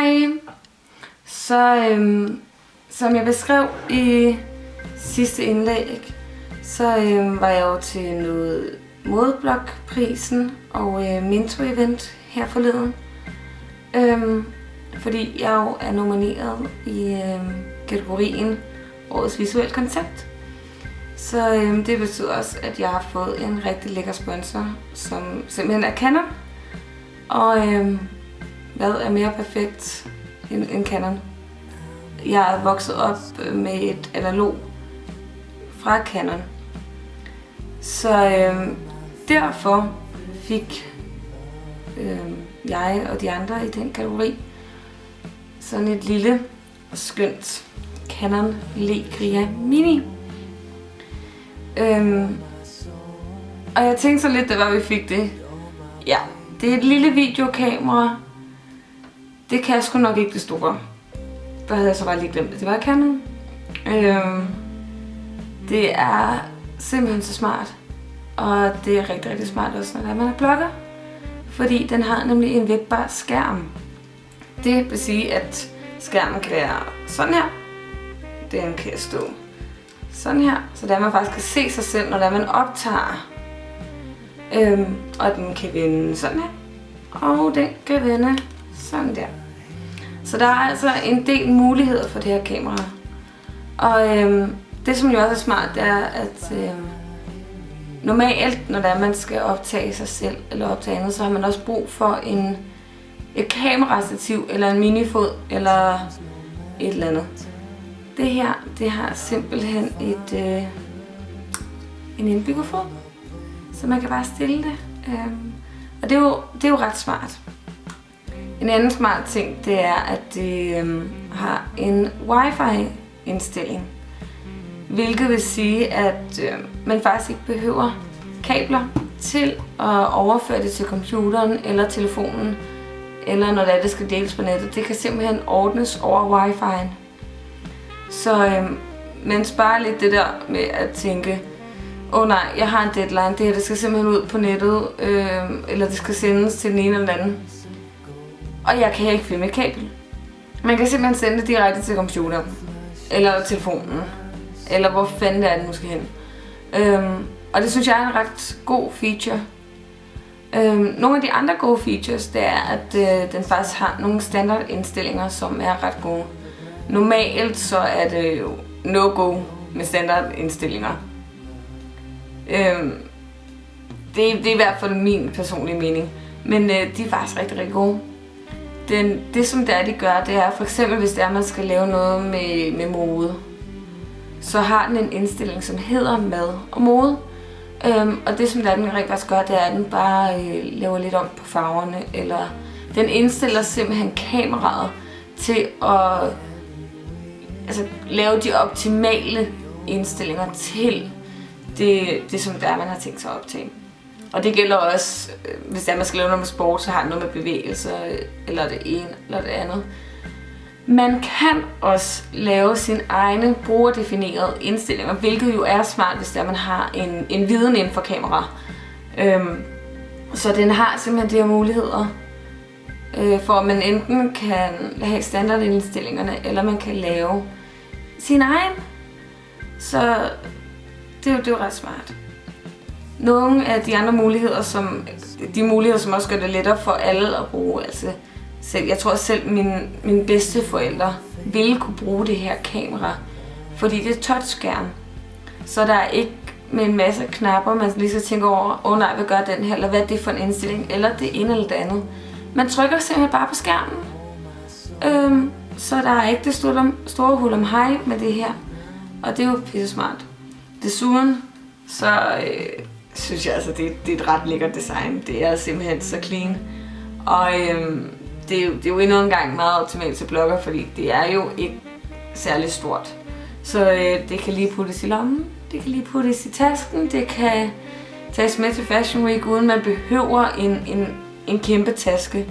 Hej! Så som jeg beskrev i sidste indlæg, så var jeg jo til noget Modeblogprisen og Minto-event her forleden. Fordi jeg jo er nomineret i kategorien Årets Visuelle Koncept. Så det betyder også, at jeg har fået en rigtig lækker sponsor, som simpelthen er Canon. Og hvad er mere perfekt end Canon? Jeg er vokset op med et analog fra Canon. Så derfor fik jeg og de andre i den kategori sådan et lille og skønt Canon Legria Mini. Og jeg tænkte så lidt, da vi fik det. Ja, det er et lille videokamera. Det kan sgu nok ikke det store. Der havde jeg så bare lige glemt, at det var Canon. Det er simpelthen så smart. Og det er rigtig, rigtig smart også, når man er blogger. Fordi den har nemlig en webbar skærm. Det vil sige, at skærmen kan være sådan her. Den kan stå sådan her, så der man faktisk kan se sig selv, når man optager. Og den kan vende sådan her. Og den kan vende sådan der. Så der er altså en del muligheder for det her kamera. Og det som jo også er smart, det er, at normalt, når man skal optage sig selv eller optage andet, så har man også brug for et kamerastativ eller en minifod eller et eller andet. Det her, det har simpelthen en indbygget fod, så man kan bare stille det. Og det er jo ret smart. En anden smart ting, det er, at det har en wifi indstilling. Hvilket vil sige, at man faktisk ikke behøver kabler til at overføre det til computeren eller telefonen, eller når det skal deles på nettet. Det kan simpelthen ordnes over wifi'en. Så man sparer lidt det der med at tænke, nej, jeg har en deadline, det her det skal simpelthen ud på nettet, eller det skal sendes til den ene eller den anden. Og jeg kan ikke filme et kabel. Man kan simpelthen sende det direkte til computeren, eller telefonen, eller hvor fanden det er, den nu skal hen. Og det synes jeg er en ret god feature. Nogle af de andre gode features, det er, at den faktisk har nogle standardindstillinger, som er ret gode. Normalt så er det jo no-go med standardindstillinger. Det er i hvert fald min personlige mening. Men de er faktisk rigtig, rigtig gode. Det som de gør, det er for eksempel, hvis det er, man skal lave noget med mode. Så har den en indstilling, som hedder mad og mode. Og det som den rigtig faktisk gør, det er, at den bare laver lidt om på farverne. Eller den indstiller simpelthen kameraet til at lave de optimale indstillinger til det som der man har tænkt sig at optage. Og det gælder også, hvis man skal lave noget med sport, så har den noget med bevægelser, eller det ene, eller det andet. Man kan også lave sine egne brugerdefinerede indstillinger, hvilket jo er smart, hvis man har en viden inden for kamera. Så den har simpelthen de her muligheder, for at man enten kan have standardindstillingerne, eller man kan lave sin egen. Så det er jo ret smart. Nogle af de andre muligheder, som også gør det lettere for alle at bruge, jeg tror selv mine bedste forældre ville kunne bruge det her kamera, fordi det er touchskærm. Så der er ikke med en masse knapper, man lige skal tænke over, nej, hvad gør den her, eller hvad er det for en indstilling, eller det ene eller det andet. Man trykker simpelthen bare på skærmen. Så der er ikke det store hul om hej med det her, og det er jo pisse smart. Desuden så synes jeg det er et ret lækkert design. Det er simpelthen så clean. Og det er jo endnu en gang meget optimalt til blogger, fordi det er jo ikke særlig stort. Så det kan lige puttes i lommen, det kan lige puttes i tasken, det kan tages med til Fashion Week, uden man behøver en kæmpe taske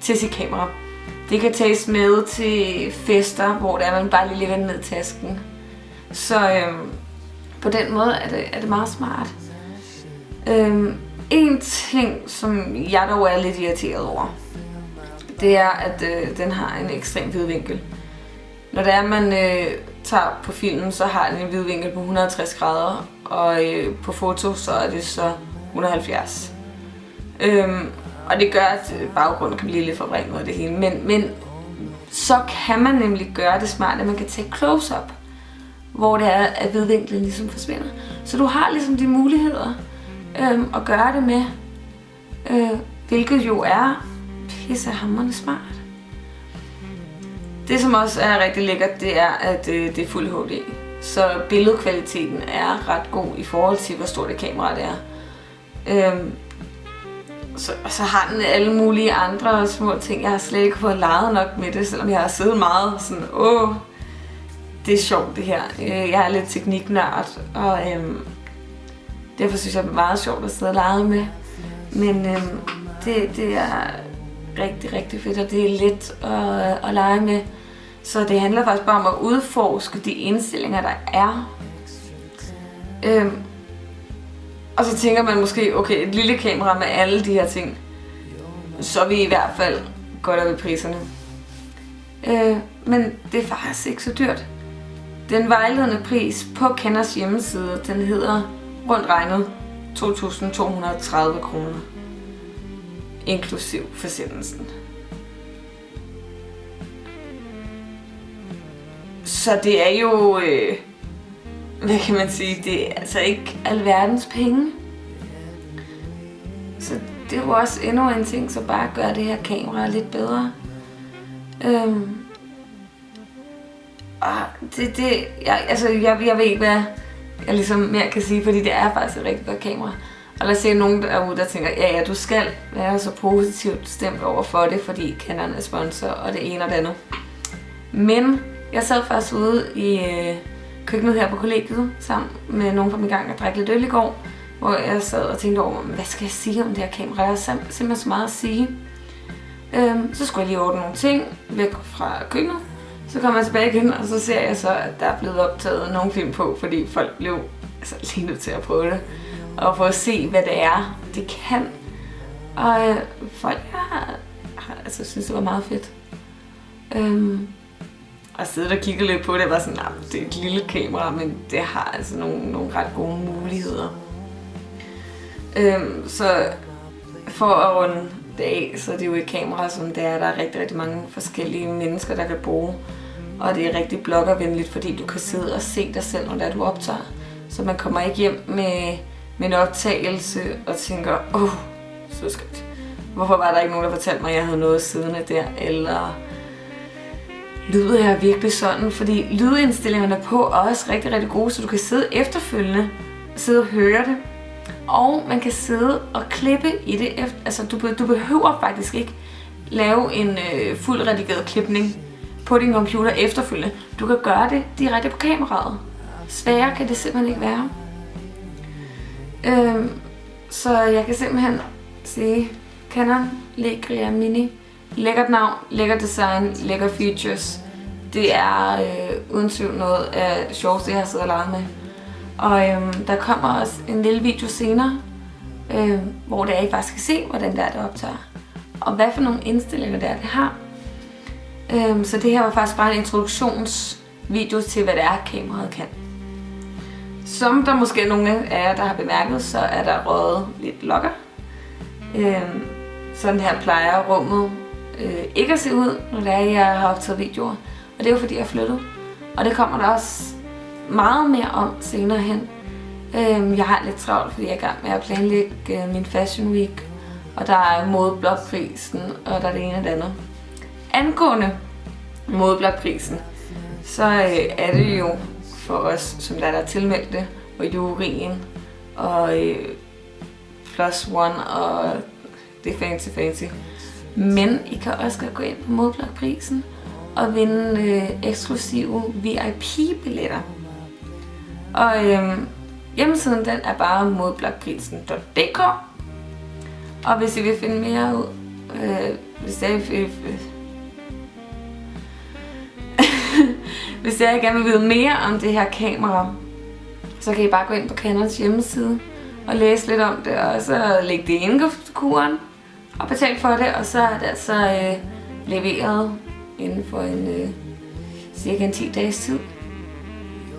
til sit kamera. Det kan tages med til fester, hvor man bare lige lægger den ned i tasken. Så på den måde er det meget smart. En ting, som jeg dog er lidt irriteret over, det er, at den har en ekstrem vidvinkel. Når det er, man tager på filmen, så har den en vidvinkel på 160 grader, og på foto, så er det så 170. Og det gør, at baggrunden kan blive lidt forvrænget af det hele. Men så kan man nemlig gøre det smart, at man kan tage close-up, hvor det er, at vidvinklen ligesom forsvinder. Så du har ligesom de muligheder at gøre det med, hvilket jo er pissehamrende smart. Det, som også er rigtig lækkert, det er, at det er fuld HD. Så billedkvaliteten er ret god i forhold til, hvor stort et kamera det er. Så har den alle mulige andre små ting. Jeg har slet ikke fået leget nok med det, selvom jeg har siddet meget sådan, det er sjovt det her. Jeg er lidt tekniknørd, og derfor synes jeg, det er meget sjovt at sidde og lege med. Men det er rigtig, rigtig fedt, og det er let at lege med. Så det handler faktisk bare om at udforske de indstillinger, der er. Og så tænker man måske, okay, et lille kamera med alle de her ting, så er vi i hvert fald godt ved priserne. Men det er faktisk ikke så dyrt. Den vejledende pris på Kenders hjemmeside, den hedder rundt regnet 2.230 kroner. Inklusiv forsendelsen. Så det er jo, hvad kan man sige, det er altså ikke alverdens penge. Så det er jo også endnu en ting, så bare gør det her kamera lidt bedre. Jeg ved ikke, hvad jeg ligesom mere kan sige, fordi det er faktisk et rigtig godt kamera. Og lad os se nogen derude, der tænker, ja, du skal være så positivt stemt over for det, fordi Canon er sponsor, og det ene og det andet. Men jeg sad faktisk ude i køkkenet her på kollegiet, sammen med nogen fra min gang og drikke lidt øl i går, hvor jeg sad og tænkte over, hvad skal jeg sige om det her kamera? Jeg har simpelthen så meget at sige. Så skulle jeg lige ordne nogle ting væk fra køkkenet. Så kommer jeg tilbage igen, og så ser jeg så, at der er blevet optaget nogle film på, fordi folk blev lige nødt til at prøve det. Og få at se, hvad det er, det kan. Og folk har synes, det var meget fedt. Og sidde og kigge lidt på det, var sådan, det er et lille kamera, men det har altså nogle ret gode muligheder. Så for at runde det af, så er det jo et kamera, som det er, der er rigtig, rigtig mange forskellige mennesker, der kan bruge. Og det er rigtig bloggervenligt, fordi du kan sidde og se dig selv, når det er, du optager. Så man kommer ikke hjem med en optagelse og tænker, så skønt. Hvorfor var der ikke nogen, der fortalte mig, at jeg havde noget siddende der? Eller lyder jeg virkelig sådan? Fordi lydindstillingerne på er også rigtig, rigtig gode, så du kan sidde efterfølgende, sidde og høre det. Og man kan sidde og klippe i det. Altså, du behøver faktisk ikke lave en fuld redigeret klipning på din computer efterfølgende. Du kan gøre det direkte på kameraet. Sværere kan det simpelthen ikke være. Så jeg kan simpelthen sige, Canon Legria Mini. Lækkert navn, lækker design, lækker features. Det er uden tvivl noget af sjoveste, jeg har siddet og leget med. Og der kommer også en lille video senere, hvor det er, I faktisk kan se, hvordan det er, det optager. Og hvad for nogle indstillinger det er, det har. Så det her var faktisk bare en introduktionsvideo til, hvad det er, kameraet kan. Som der måske er nogle af jer, der har bemærket, så er der røget lidt logger. Sådan her plejer rummet ikke at se ud, når det er, jeg har optaget videoer. Og det er jo fordi, jeg har flyttet. Og det kommer der også meget mere om senere hen. Jeg har lidt travlt, fordi jeg er i gang med at planlægge min Fashion Week. Og der er modeblogprisen, og der er det ene og det andet. Angående modeblogprisen, så er det jo for os, som der er tilmeldt det, og juryen, og Plus One, og det er fancy. Men I kan også gå ind på modeblogprisen og vinde eksklusive VIP-billetter. Og hjemmesiden, den er bare modeblogprisen.dk. Og hvis I vil finde mere ud, hvis jeg gerne vil vide mere om det her kamera, så kan I bare gå ind på Canons hjemmeside og læse lidt om det, og så lægge det i indkøbskuren og betale for det, og så er det altså leveret inden for cirka en 10 dages tid.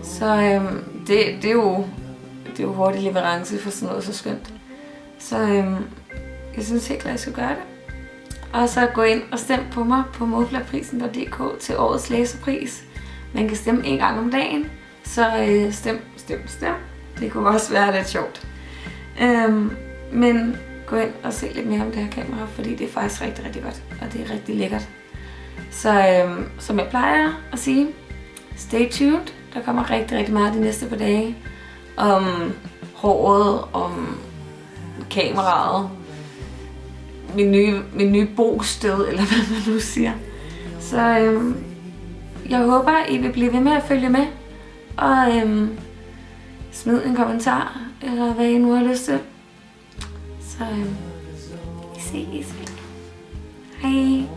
Så det er jo hurtig leverance for sådan noget så skønt. Så jeg synes helt klart, jeg skal gøre det. Og så gå ind og stem på mig på modeflagprisen.dk til årets læserpris. Man kan stemme en gang om dagen, så stem. Det kunne også være lidt sjovt. Men gå ind og se lidt mere om det her kamera, fordi det er faktisk rigtig, rigtig godt, og det er rigtig lækkert. Så som jeg plejer at sige, stay tuned. Der kommer rigtig, rigtig meget de næste par dage om håret, om kameraet, min nye bosted, eller hvad man nu siger. Så jeg håber, I vil blive ved med at følge med, og smid en kommentar, eller hvad I nu har lyst til. Så vi ses. Hej.